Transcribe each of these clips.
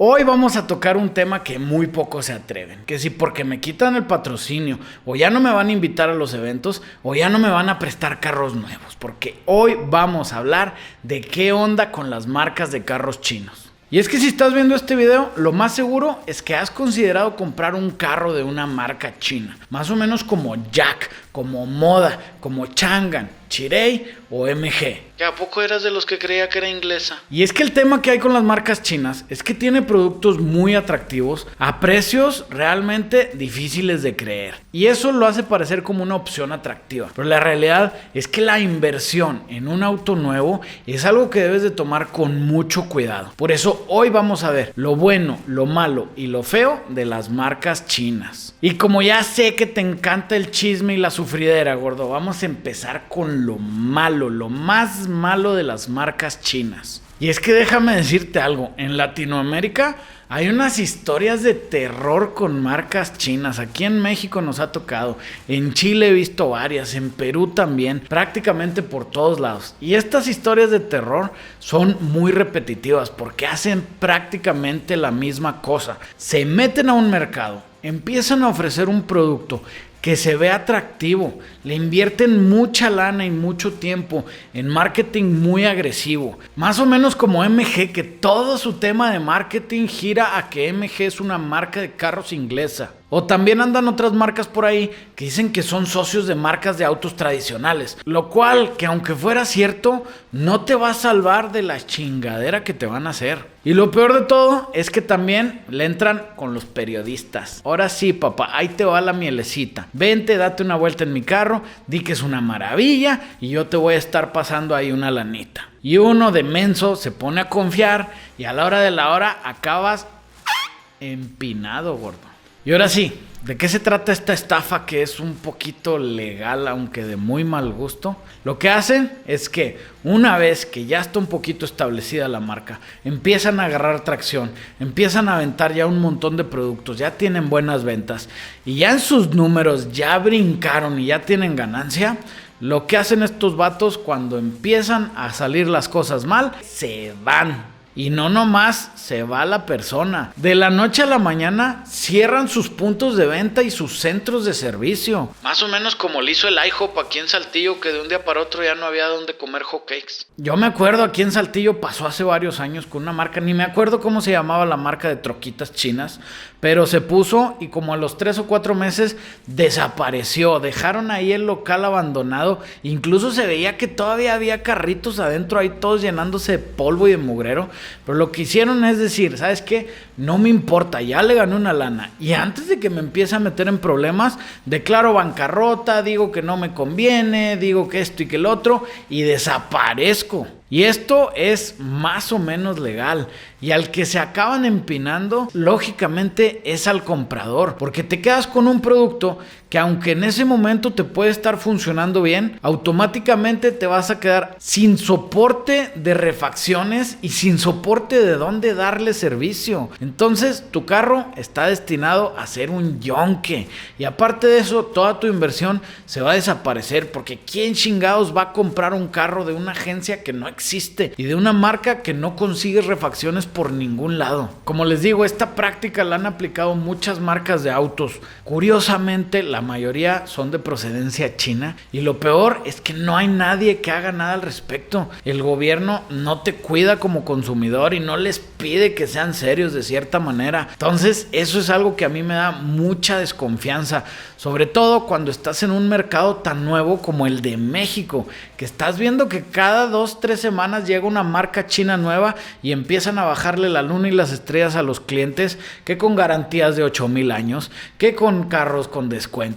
Hoy vamos a tocar un tema que muy pocos se atreven, que si porque me quitan el patrocinio o ya no me van a invitar a los eventos o ya no me van a prestar carros nuevos, porque hoy vamos a hablar de qué onda con las marcas de carros chinos. Y es que si estás viendo este video, lo más seguro es que has considerado comprar un carro de una marca china, más o menos como Jack, como Moda, como Changan, Chery o MG. ¿Que a poco eras de los que creía que era inglesa? Y es que el tema que hay con las marcas chinas es que tiene productos muy atractivos a precios realmente difíciles de creer. Y eso lo hace parecer como una opción atractiva. Pero la realidad es que la inversión en un auto nuevo es algo que debes de tomar con mucho cuidado. Por eso hoy vamos a ver lo bueno, lo malo y lo feo de las marcas chinas. Y como ya sé que te encanta el chisme y la sufridera, gordo, vamos a empezar con lo malo, lo más malo de las marcas chinas. Y es que déjame decirte algo, en Latinoamérica hay unas historias de terror con marcas chinas. Aquí en México nos ha tocado, en Chile he visto varias, en Perú también, prácticamente por todos lados. Y estas historias de terror son muy repetitivas porque hacen prácticamente la misma cosa. Se meten a un mercado, empiezan a ofrecer un producto que se ve atractivo, le invierten mucha lana y mucho tiempo en marketing muy agresivo, más o menos como MG, que todo su tema de marketing gira a que MG es una marca de carros inglesa. O también andan otras marcas por ahí que dicen que son socios de marcas de autos tradicionales, lo cual, que aunque fuera cierto, no te va a salvar de la chingadera que te van a hacer. Y lo peor de todo es que también le entran con los periodistas. Ahora sí, papá, ahí te va la mielecita. Vente, date una vuelta en mi carro, di que es una maravilla y yo te voy a estar pasando ahí una lanita. Y uno de menso se pone a confiar y a la hora de la hora acabas empinado, gordo. Y ahora sí, ¿de qué se trata esta estafa que es un poquito legal, aunque de muy mal gusto? Lo que hacen es que una vez que ya está un poquito establecida la marca, empiezan a agarrar tracción, empiezan a aventar ya un montón de productos, ya tienen buenas ventas y ya en sus números ya brincaron y ya tienen ganancia. Lo que hacen estos vatos cuando empiezan a salir las cosas mal, se van. Y no nomás se va la persona. De la noche a la mañana cierran sus puntos de venta y sus centros de servicio. Más o menos como le hizo el IHOP aquí en Saltillo, que de un día para otro ya no había donde comer hotcakes. Yo me acuerdo aquí en Saltillo, pasó hace varios años con una marca, ni me acuerdo cómo se llamaba la marca de troquitas chinas, pero se puso y como a los 3 o 4 meses desapareció. Dejaron ahí el local abandonado. Incluso se veía que todavía había carritos adentro ahí todos llenándose de polvo y de mugrero. Pero lo que hicieron es decir, ¿sabes qué? No me importa, ya le gané una lana. Y antes de que me empiece a meter en problemas, declaro bancarrota, digo que no me conviene, digo que esto y que el otro, y desaparezco. Y esto es más o menos legal. Y al que se acaban empinando, lógicamente es al comprador. Porque te quedas con un producto que aunque en ese momento te puede estar funcionando bien, automáticamente te vas a quedar sin soporte de refacciones y sin soporte de dónde darle servicio. Entonces tu carro está destinado a ser un yonque. Y aparte de eso, toda tu inversión se va a desaparecer. Porque ¿quién chingados va a comprar un carro de una agencia que no existe y de una marca que no consigue refacciones por ningún lado? Como les digo, esta práctica la han aplicado muchas marcas de autos. Curiosamente, la mayoría son de procedencia china y lo peor es que no hay nadie que haga nada al respecto. El gobierno no te cuida como consumidor y no les pide que sean serios de cierta manera. Entonces, eso es algo que a mí me da mucha desconfianza, sobre todo cuando estás en un mercado tan nuevo como el de México, que estás viendo que cada 2-3 semanas llega una marca china nueva y empiezan a bajarle la luna y las estrellas a los clientes, que con garantías de 8,000 años, que con carros con descuento,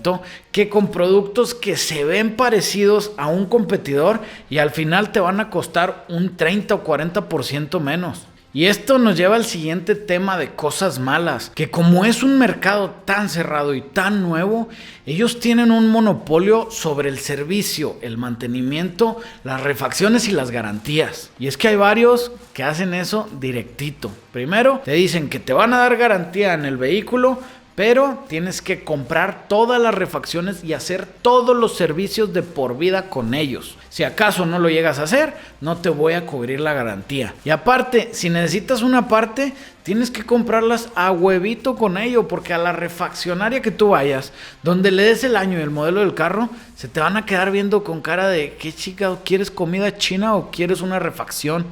que con productos que se ven parecidos a un competidor y al final te van a costar un 30 o 40% menos. Y esto nos lleva al siguiente tema de cosas malas, que como es un mercado tan cerrado y tan nuevo, ellos tienen un monopolio sobre el servicio, el mantenimiento, las refacciones y las garantías. Y es que hay varios que hacen eso directito. Primero, te dicen que te van a dar garantía en el vehículo, pero tienes que comprar todas las refacciones y hacer todos los servicios de por vida con ellos. Si acaso no lo llegas a hacer, no te voy a cubrir la garantía. Y aparte, si necesitas una parte, tienes que comprarlas a huevito con ello, porque a la refaccionaria que tú vayas, donde le des el año y el modelo del carro, se te van a quedar viendo con cara de ¿qué chica? ¿Quieres comida china o quieres una refacción?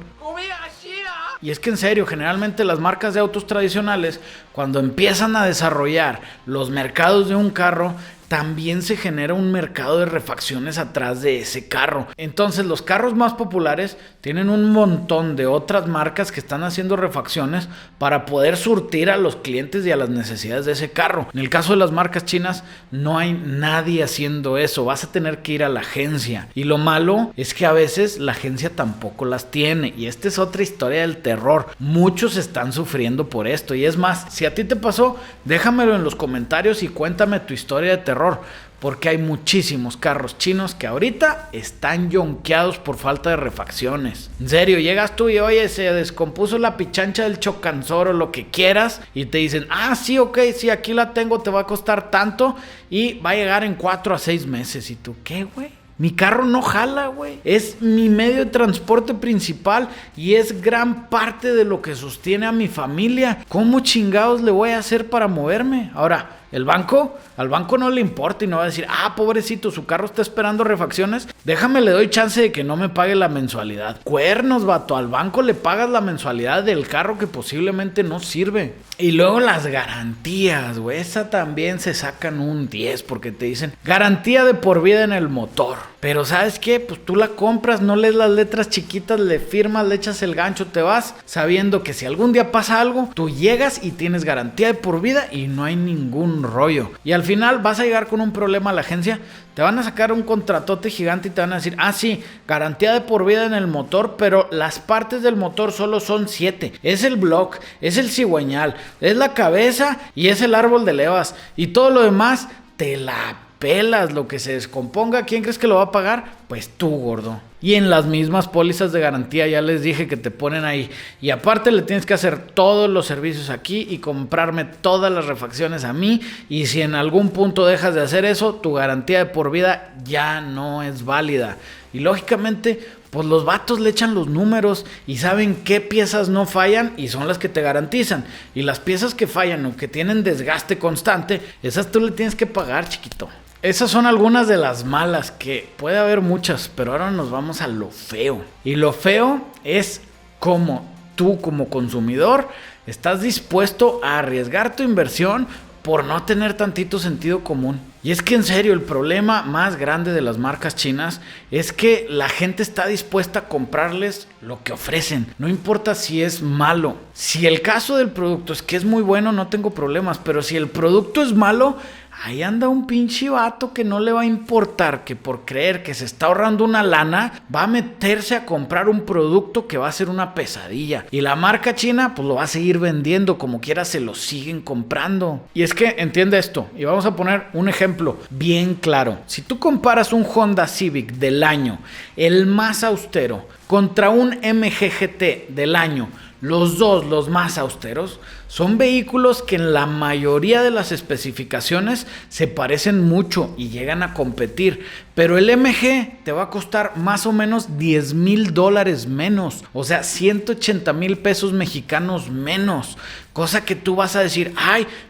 Y es que en serio, generalmente las marcas de autos tradicionales, cuando empiezan a desarrollar los mercados de un carro, también se genera un mercado de refacciones atrás de ese carro. Entonces los carros más populares tienen un montón de otras marcas que están haciendo refacciones para poder surtir a los clientes y a las necesidades de ese carro. En el caso de las marcas chinas no hay nadie haciendo eso, vas a tener que ir a la agencia. Y lo malo es que a veces la agencia tampoco las tiene, y esta es otra historia del terror. Muchos están sufriendo por esto, y es más, si a ti te pasó, déjamelo en los comentarios y cuéntame tu historia de terror, porque hay muchísimos carros chinos que ahorita están yonqueados por falta de refacciones. En serio, llegas tú y oye, se descompuso la pichancha del chocanzor o lo que quieras, y te dicen, sí, ok, sí, aquí la tengo, te va a costar tanto y va a llegar en 4 a 6 meses. ¿Y tú qué, güey? Mi carro no jala, güey. Es mi medio de transporte principal y es gran parte de lo que sostiene a mi familia. ¿Cómo chingados le voy a hacer para moverme? Ahora, al banco no le importa y no va a decir, pobrecito, su carro está esperando refacciones, déjame le doy chance de que no me pague la mensualidad. Cuernos, vato, al banco le pagas la mensualidad del carro que posiblemente no sirve. Y luego las garantías, güey, esa también se sacan un 10 porque te dicen garantía de por vida en el motor. Pero ¿sabes qué? Pues tú la compras, no lees las letras chiquitas, le firmas, le echas el gancho, te vas sabiendo que si algún día pasa algo, tú llegas y tienes garantía de por vida y no hay ningún rollo. Y al final vas a llegar con un problema a la agencia, te van a sacar un contratote gigante y te van a decir, sí, garantía de por vida en el motor, pero las partes del motor solo son 7. Es el block, es el cigüeñal, es la cabeza y es el árbol de levas. Y todo lo demás te la pelas. Lo que se descomponga, ¿quién crees que lo va a pagar? Pues tú, gordo. Y en las mismas pólizas de garantía ya les dije que te ponen ahí. Y aparte le tienes que hacer todos los servicios aquí y comprarme todas las refacciones a mí. Y si en algún punto dejas de hacer eso, tu garantía de por vida ya no es válida. Y lógicamente, pues los vatos le echan los números y saben qué piezas no fallan y son las que te garantizan. Y las piezas que fallan o que tienen desgaste constante, esas tú le tienes que pagar, chiquito. Esas son algunas de las malas, que puede haber muchas, pero ahora nos vamos a lo feo. Y lo feo es cómo tú como consumidor estás dispuesto a arriesgar tu inversión por no tener tantito sentido común. Y es que en serio, el problema más grande de las marcas chinas es que la gente está dispuesta a comprarles lo que ofrecen, no importa si es malo. Si el caso del producto es que es muy bueno, no tengo problemas, pero si el producto es malo, ahí anda un pinche vato que no le va a importar, que por creer que se está ahorrando una lana, va a meterse a comprar un producto que va a ser una pesadilla. Y la marca china pues lo va a seguir vendiendo, como quiera se lo siguen comprando. Y es que entiende esto, y vamos a poner un ejemplo bien claro. Si tú comparas un Honda Civic del año, el más austero, contra un MG GT del año, los dos, los más austeros, son vehículos que en la mayoría de las especificaciones se parecen mucho y llegan a competir, pero el MG te va a costar más o menos $10,000 menos, o sea, 180,000 pesos mexicanos menos, cosa que tú vas a decir,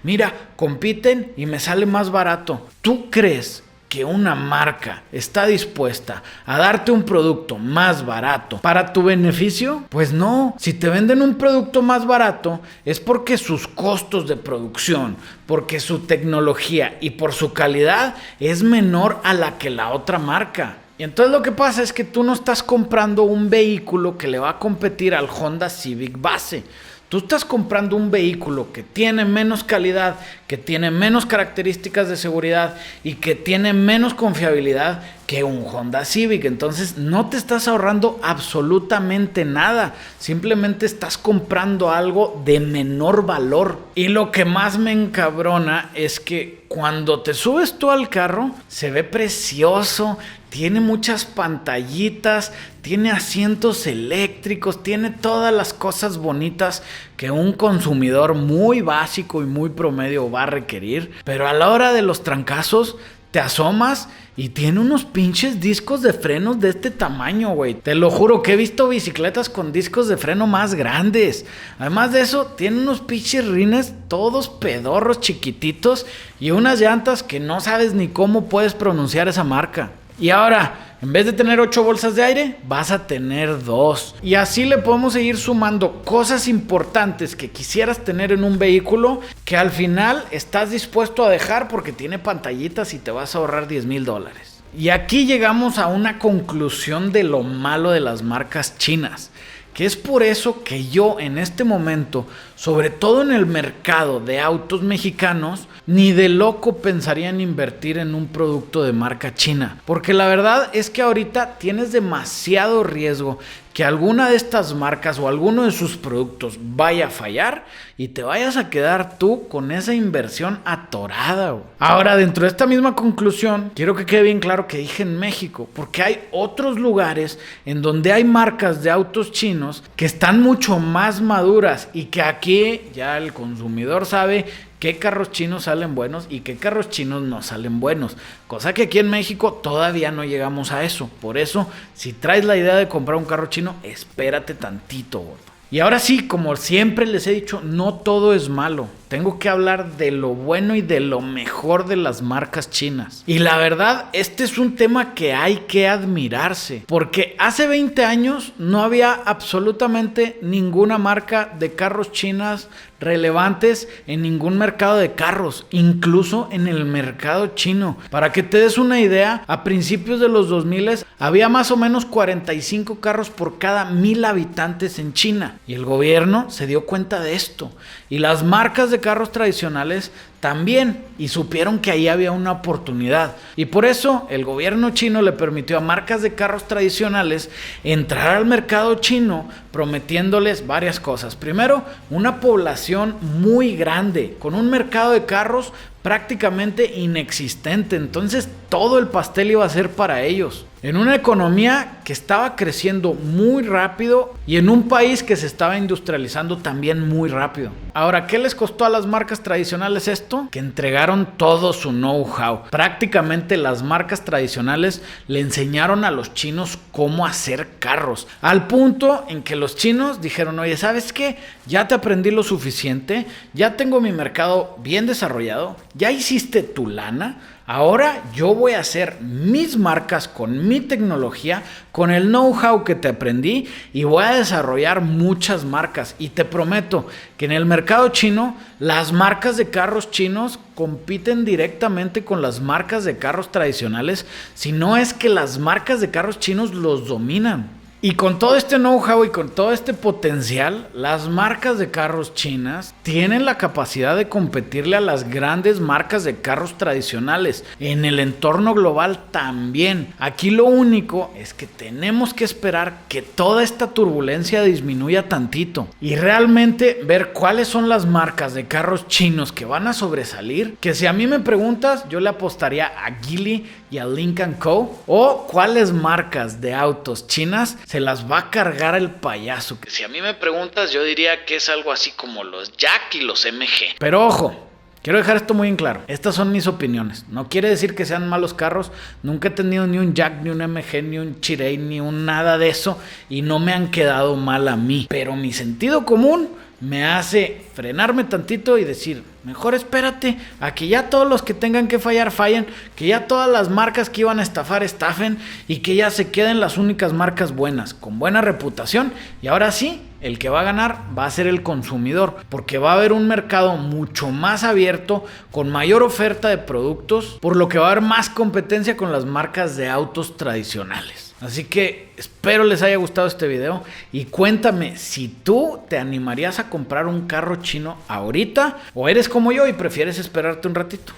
mira, compiten y me sale más barato. ¿Tú crees que una marca está dispuesta a darte un producto más barato para tu beneficio? Pues no. Si te venden un producto más barato es porque sus costos de producción, porque su tecnología y por su calidad es menor a la que la otra marca. Y entonces lo que pasa es que tú no estás comprando un vehículo que le va a competir al Honda Civic base. Tú estás comprando un vehículo que tiene menos calidad, que tiene menos características de seguridad y que tiene menos confiabilidad que un Honda Civic. Entonces no te estás ahorrando absolutamente nada. Simplemente estás comprando algo de menor valor. Y lo que más me encabrona es que cuando te subes tú al carro, se ve precioso. tiene muchas pantallitas, tiene asientos eléctricos, tiene todas las cosas bonitas que un consumidor muy básico y muy promedio va a requerir. Pero a la hora de los trancazos, te asomas y tiene unos pinches discos de frenos de este tamaño, güey. Te lo juro que he visto bicicletas con discos de freno más grandes. Además de eso, tiene unos pinches rines todos pedorros chiquititos y unas llantas que no sabes ni cómo puedes pronunciar esa marca. Y ahora, en vez de tener 8 bolsas de aire, vas a tener 2. Y así le podemos seguir sumando cosas importantes que quisieras tener en un vehículo que al final estás dispuesto a dejar porque tiene pantallitas y te vas a ahorrar $10,000. Y aquí llegamos a una conclusión de lo malo de las marcas chinas, que es por eso que yo en este momento, sobre todo en el mercado de autos mexicanos, ni de loco pensaría en invertir en un producto de marca china. Porque la verdad es que ahorita tienes demasiado riesgo que alguna de estas marcas o alguno de sus productos vaya a fallar y te vayas a quedar tú con esa inversión atorada, güey. Ahora, dentro de esta misma conclusión, quiero que quede bien claro que dije en México, porque hay otros lugares en donde hay marcas de autos chinos que están mucho más maduras y que aquí ya el consumidor sabe qué carros chinos salen buenos y qué carros chinos no salen buenos. Cosa que aquí en México todavía no llegamos a eso. Por eso, si traes la idea de comprar un carro chino, espérate tantito, gordo. Y ahora sí, como siempre les he dicho, no todo es malo. Tengo que hablar de lo bueno y de lo mejor de las marcas chinas. Y la verdad, este es un tema que hay que admirarse. Porque hace 20 años no había absolutamente ninguna marca de carros chinas relevantes en ningún mercado de carros, incluso en el mercado chino. Para que te des una idea, a principios de los 2000 había más o menos 45 carros por cada 1000 habitantes en China. Y el gobierno se dio cuenta de esto. Y las marcas de carros tradicionales también, y supieron que ahí había una oportunidad. Y por eso el gobierno chino le permitió a marcas de carros tradicionales entrar al mercado chino prometiéndoles varias cosas. Primero, una población muy grande, con un mercado de carros prácticamente inexistente. Entonces todo el pastel iba a ser para ellos. En una economía que estaba creciendo muy rápido y en un país que se estaba industrializando también muy rápido. Ahora, ¿qué les costó a las marcas tradicionales esto? Que entregaron todo su know-how. Prácticamente las marcas tradicionales le enseñaron a los chinos cómo hacer carros. Al punto en que los chinos dijeron, oye, ¿sabes qué? Ya te aprendí lo suficiente, ya tengo mi mercado bien desarrollado, ya hiciste tu lana. Ahora yo voy a hacer mis marcas con mi tecnología, con el know-how que te aprendí y voy a desarrollar muchas marcas. Y te prometo que en el mercado chino, las marcas de carros chinos compiten directamente con las marcas de carros tradicionales, si no es que las marcas de carros chinos los dominan. Y con todo este know-how y con todo este potencial, las marcas de carros chinas tienen la capacidad de competirle a las grandes marcas de carros tradicionales. En el entorno global también. Aquí lo único es que tenemos que esperar que toda esta turbulencia disminuya tantito y realmente ver cuáles son las marcas de carros chinos que van a sobresalir. Que si a mí me preguntas, yo le apostaría a Geely y a Lynk & Co. O cuáles marcas de autos chinas se las va a cargar el payaso. Que si a mí me preguntas, yo diría que es algo así como los Jack y los MG. Pero ojo, quiero dejar esto muy en claro. Estas son mis opiniones. No quiere decir que sean malos carros. Nunca he tenido ni un Jack, ni un MG, ni un Chery, ni un nada de eso. Y no me han quedado mal a mí. Pero mi sentido común me hace frenarme tantito y decir, mejor espérate a que ya todos los que tengan que fallar fallen, que ya todas las marcas que iban a estafar estafen y que ya se queden las únicas marcas buenas, con buena reputación. Y ahora sí, el que va a ganar va a ser el consumidor, porque va a haber un mercado mucho más abierto, con mayor oferta de productos, por lo que va a haber más competencia con las marcas de autos tradicionales. Así que espero les haya gustado este video y cuéntame si tú te animarías a comprar un carro chino ahorita o eres como yo y prefieres esperarte un ratito.